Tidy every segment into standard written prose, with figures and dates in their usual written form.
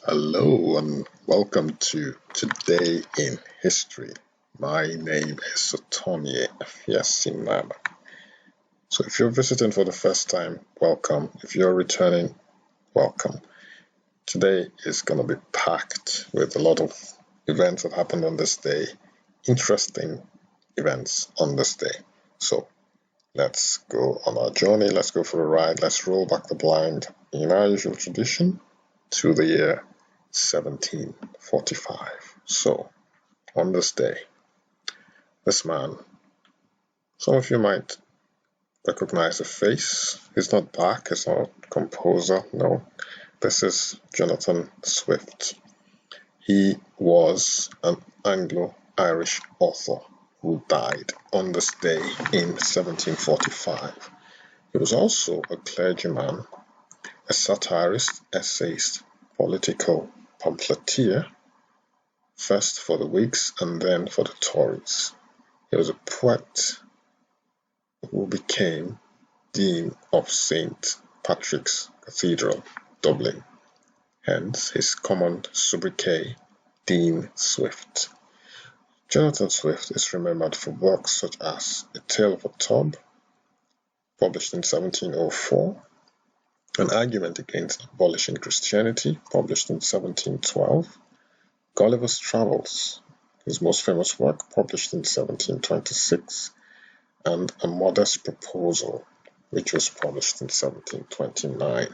Hello and welcome to Today in History. My name is Sotonye Afiasimama. So if you're visiting for the first time, welcome. If you're returning, welcome. Today is going to be packed with a lot of events that happened on this day, interesting events on this day. So let's go on our journey, let's go for a ride, let's roll back the blind in our usual tradition to the year 1745. So, on this day, this man, some of you might recognize the face. He's not Bach, he's not a composer, no. This is Jonathan Swift. He was an Anglo-Irish author who died on this day in 1745. He was also a clergyman, a satirist, essayist, political pamphleteer, first for the Whigs and then for the Tories. He was a poet who became Dean of St. Patrick's Cathedral, Dublin. Hence his common sobriquet, Dean Swift. Jonathan Swift is remembered for works such as A Tale of a Tub, published in 1704, An Argument Against Abolishing Christianity, published in 1712, Gulliver's Travels, his most famous work, published in 1726, and A Modest Proposal, which was published in 1729.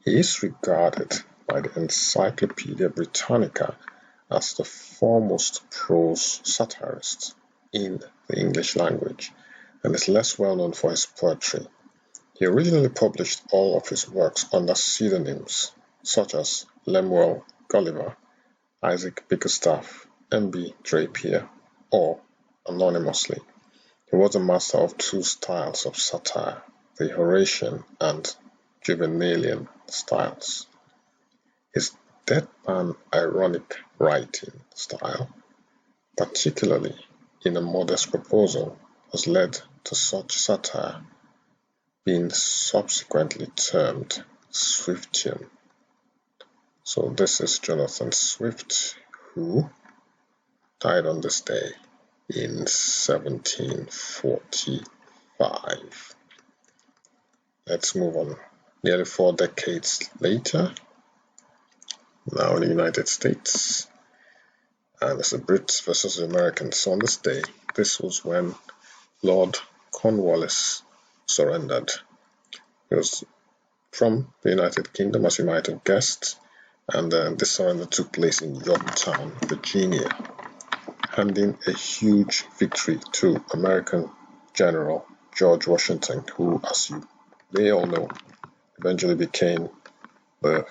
He is regarded by the Encyclopædia Britannica as the foremost prose satirist in the English language, and is less well known for his poetry. He originally published all of his works under pseudonyms, such as Lemuel Gulliver, Isaac Bickerstaff, M.B. Drapier, or anonymously. He was a master of two styles of satire, the Horatian and Juvenalian styles. His deadpan ironic writing style, particularly in A Modest Proposal, has led to such satire being subsequently termed Swiftian. So this is Jonathan Swift, who died on this day in 1745. Let's move on. Nearly 4 decades later, now in the United States, and it's the Brits versus the Americans. So on this day, this was when Lord Cornwallis surrendered. He was from the United Kingdom, as you might have guessed, and this surrender took place in Yorktown, Virginia, handing a huge victory to American General George Washington, who, as you may all know, eventually became the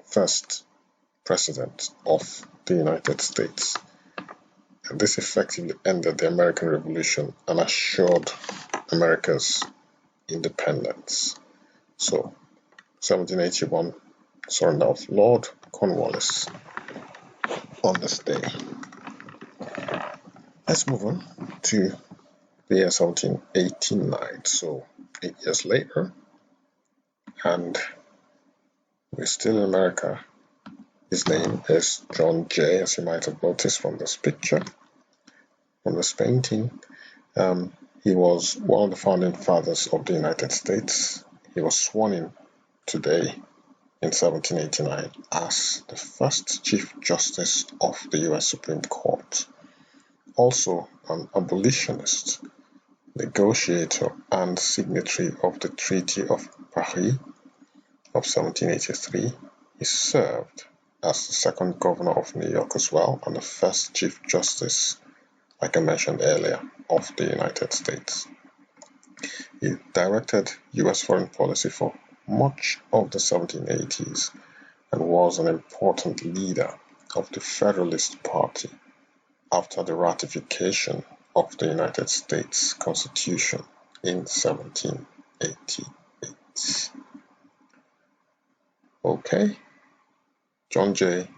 first president of the United States. And this effectively ended the American Revolution and assured America's independence. So, 1781, surrender of Lord Cornwallis on this day. Let's move on to the year 1789, so 8 years later, and we're still in America. His name is John Jay, as you might have noticed from this picture, from this painting. He was one of the founding fathers of the United States. He was sworn in today in 1789 as the first Chief Justice of the U.S. Supreme Court. Also an abolitionist, negotiator, and signatory of the Treaty of Paris of 1783, he served as the second governor of New York as well, and the first Chief Justice, like I mentioned earlier, of the United States. He directed U.S. foreign policy for much of the 1780s and was an important leader of the Federalist Party after the ratification of the United States Constitution in 1788. Okay, John Jay,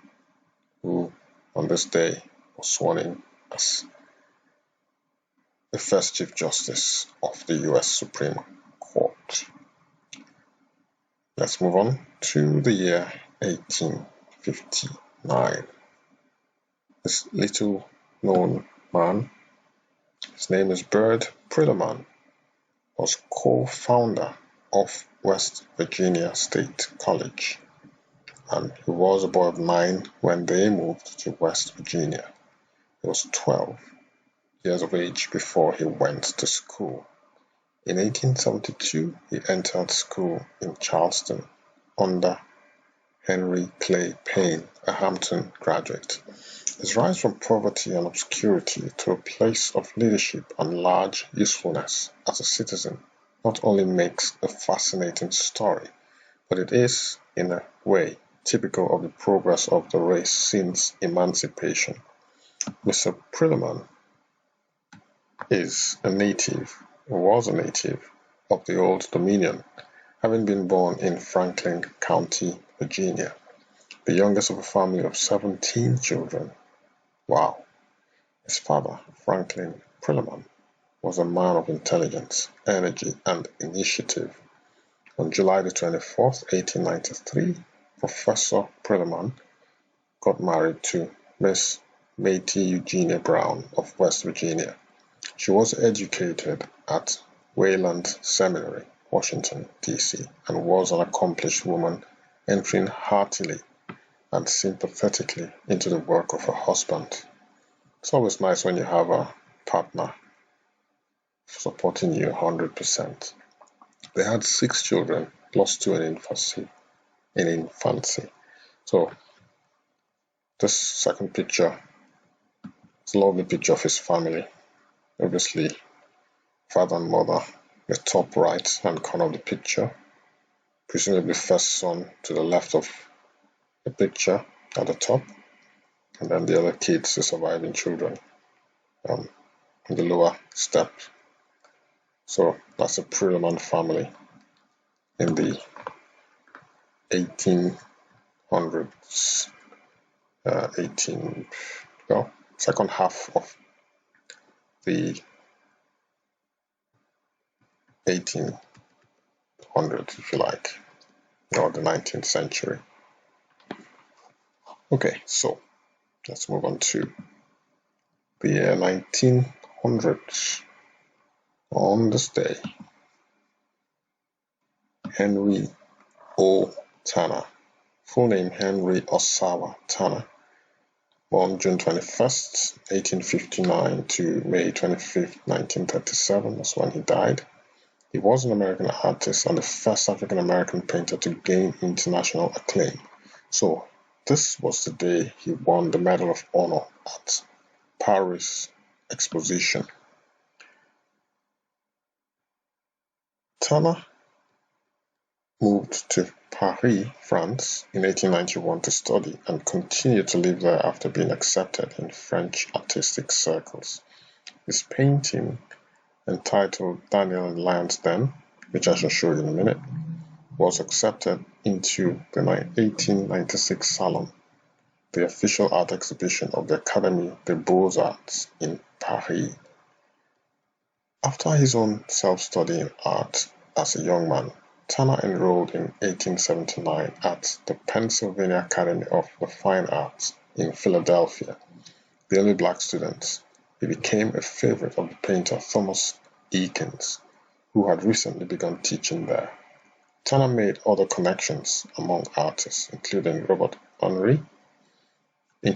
who on this day was sworn in as the first Chief Justice of the U.S. Supreme Court. Let's move on to the year 18 1859. This little known man, his name is Byrd Prillerman, was co-founder of West Virginia State College, and he was a boy of 9 when they moved to West Virginia. He was 12 years of age before he went to school. In 1872, he entered school in Charleston under Henry Clay Payne, a Hampton graduate. His rise from poverty and obscurity to a place of leadership and large usefulness as a citizen not only makes a fascinating story, but it is, in a way, typical of the progress of the race since emancipation. Mr. Prillerman was a native of the Old Dominion, having been born in Franklin County, Virginia, the youngest of a family of 17 children. Wow. His father, Franklin Prillerman, was a man of intelligence, energy, and initiative. On July the 24th, 1893, Professor Prillerman got married to Miss Mattie Eugenia Brown of West Virginia. She was educated at Wayland Seminary, Washington, D.C., and was an accomplished woman, entering heartily and sympathetically into the work of her husband. It's always nice when you have a partner supporting you 100%. They had 6 children, lost 2 in infancy. So this second picture is a lovely picture of his family. Obviously, father and mother, the top right hand corner of the picture, presumably first son to the left of the picture at the top, and then the other kids, the surviving children, in the lower step. So that's a Prillerman family in the 1800s, second half of the 1800s, if you like, or the 19th century. Okay, so let's move on to the year 1900s. On this day, Henry O. Tanner, full name Henry Ossawa Tanner, born June 21st, 1859 to May 25th, 1937, that's when he died. He was an American artist and the first African American painter to gain international acclaim. So this was the day he won the Medal of Honor at Paris Exposition. Tanner moved to Paris, France in 1891 to study and continued to live there after being accepted in French artistic circles. His painting, entitled Daniel and Lion's Den, which I shall show you in a minute, was accepted into the 1896 Salon, the official art exhibition of the Académie des Beaux-Arts in Paris. After his own self-study in art as a young man, Tanner enrolled in 1879 at the Pennsylvania Academy of the Fine Arts in Philadelphia. The only black student, he became a favorite of the painter Thomas Eakins, who had recently begun teaching there. Tanner made other connections among artists, including Robert Henri. In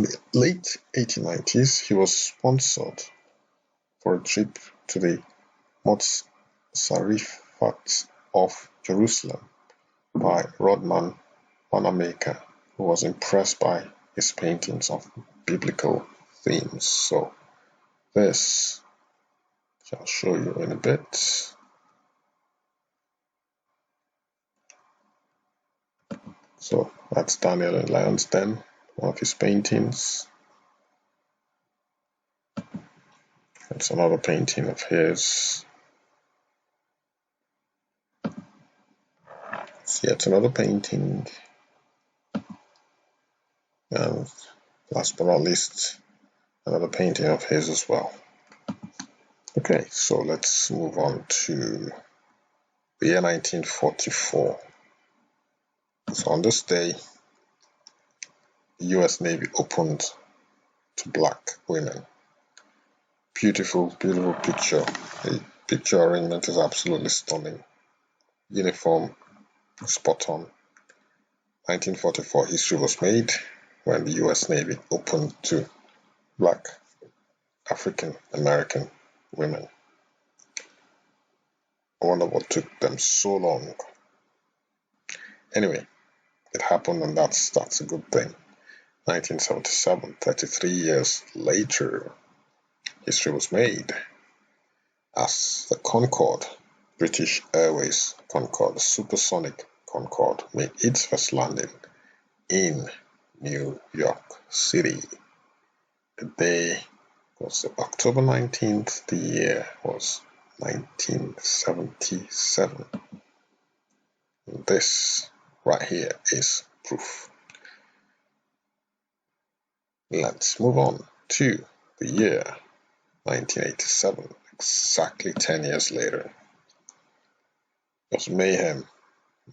the late 1890s, he was sponsored for a trip to the Motzarifat of Jerusalem by Rodman Wanamaker, who was impressed by his paintings of biblical themes. So this I'll show you in a bit. So that's Daniel and Lion's Den, one of his paintings. That's another painting of his. It's yet another painting. And last but not least, another painting of his as well. Okay, so let's move on to the year 1944. So on this day, the US Navy opened to black women. Beautiful, beautiful picture. The picture arrangement is absolutely stunning. Uniform, spot on. 1944 history was made when the US Navy opened to black African American women. I wonder what took them so long. Anyway, it happened, and that's a good thing. 1977, 33 years later, history was made as the Concorde, British Airways Concorde, the supersonic Concorde, made its first landing in New York City. The day was October 19th, the year was 1977. And this right here is proof. Let's move on to the year 1987, exactly 10 years later. It was mayhem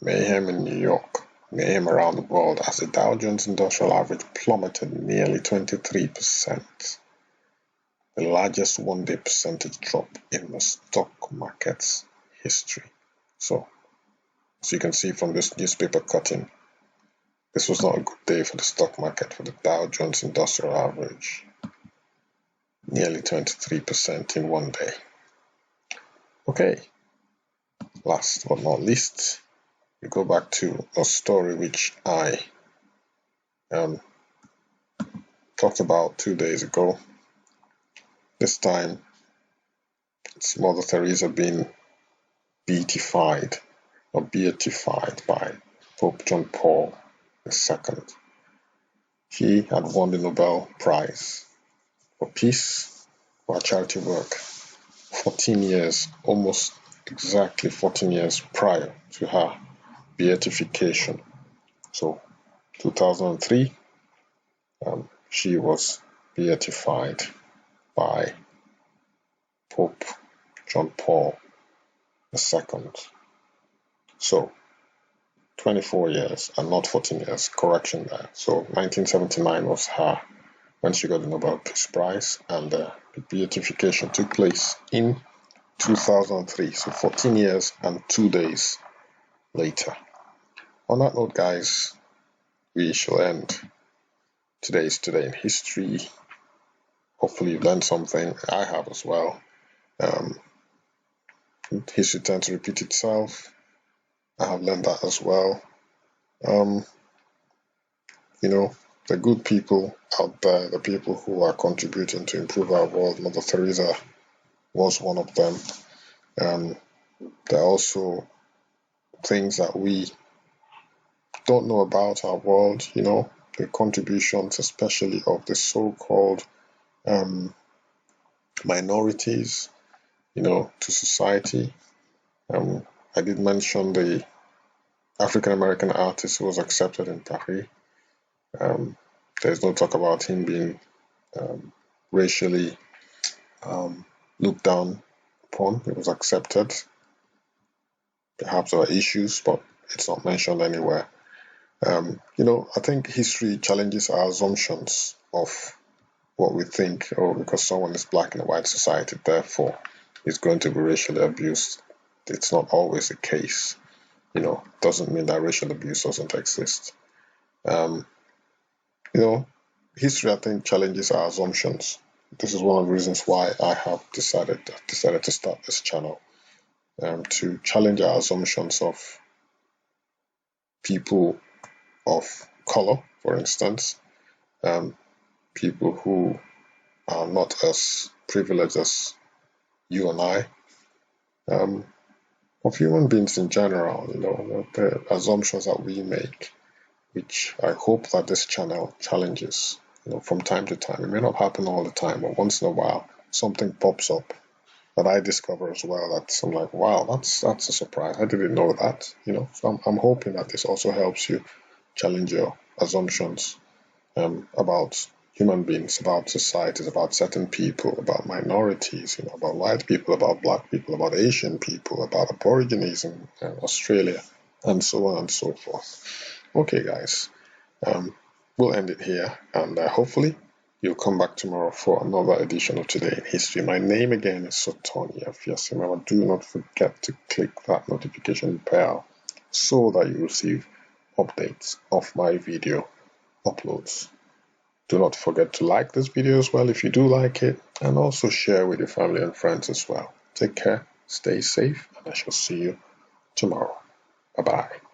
in New York, mayhem around the world as the Dow Jones Industrial Average plummeted nearly 23%, the largest one-day percentage drop in the stock market's history. So, as you can see from this newspaper cutting, this was not a good day for the stock market, for the Dow Jones Industrial Average. Nearly 23% in one day. Okay, last but not least, we go back to a story which I talked about 2 days ago. This time, it's Mother Teresa being beatified by Pope John Paul II. She had won the Nobel Prize for Peace for her charity work 14 years, almost exactly 14 years prior to her beatification. So 2003, she was beatified by Pope John Paul II. So 24 years and not 14 years, correction there. So 1979 was her when she got the Nobel Peace Prize, and the beatification took place in 2003, so 14 years and 2 days later. On that note, guys, we shall end today's Today in History. Hopefully you've learned something. I have as well. History tends to repeat itself. I have learned that as well. The good people out there, the people who are contributing to improve our world, Mother Teresa was one of them. There are also things that we don't know about our world, the contributions especially of the so-called minorities, to society. I did mention the African-American artist who was accepted in Paris. There's no talk about him being racially looked down upon. He was accepted. Perhaps there are issues, but it's not mentioned anywhere. I think history challenges our assumptions of what we think, because someone is black in a white society, therefore is going to be racially abused. It's not always the case. Doesn't mean that racial abuse doesn't exist. History, I think, challenges our assumptions. This is one of the reasons why I have decided to start this channel, to challenge our assumptions of people of color, for instance, people who are not as privileged as you and I, of human beings in general, the assumptions that we make, which I hope that this channel challenges, from time to time. It may not happen all the time, but once in a while, something pops up that I discover as well, that I'm like, wow, that's a surprise. I didn't know that, So I'm hoping that this also helps you challenge your assumptions about human beings, about societies, about certain people, about minorities, about white people, about black people, about Asian people, about Aborigines in Australia, and so on and so forth. Okay, guys, we'll end it here, and hopefully you'll come back tomorrow for another edition of Today in History. My name again is Sotonia Fiasimama. Do not forget to click that notification bell so that you receive updates of my video uploads. Do not forget to like this video as well if you do like it, and also share with your family and friends as well. Take care, stay safe, and I shall see you tomorrow. Bye-bye.